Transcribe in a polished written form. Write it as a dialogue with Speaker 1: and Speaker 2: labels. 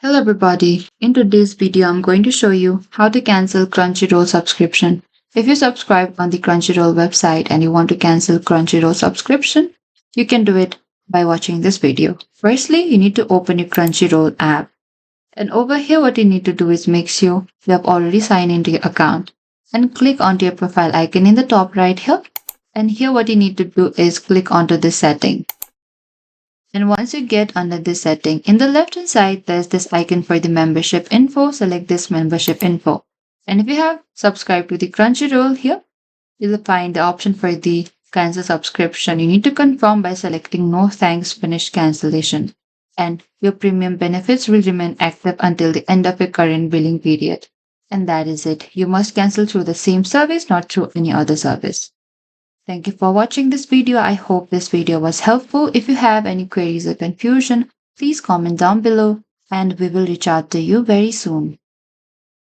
Speaker 1: Hello everybody, in today's video I'm going to show you how to cancel Crunchyroll subscription. If you subscribe on the Crunchyroll website and you want to cancel Crunchyroll subscription, you can do it by watching this video. Firstly, you need to open your Crunchyroll app. And over here what you need to do is make sure you have already signed into your account and click onto your profile icon in the top right here. And here what you need to do is click onto this setting. And once you get under this setting, in the left hand side, there's this icon for the membership info. Select this membership info. And if you have subscribed to the Crunchyroll here, you'll find the option for the cancel subscription. You need to confirm by selecting no thanks, finish cancellation. And your premium benefits will remain active until the end of your current billing period. And that is it. You must cancel through the same service, not through any other service. Thank you for watching this video. I hope this video was helpful. If you have any queries or confusion, please comment down below and we will reach out to you very soon.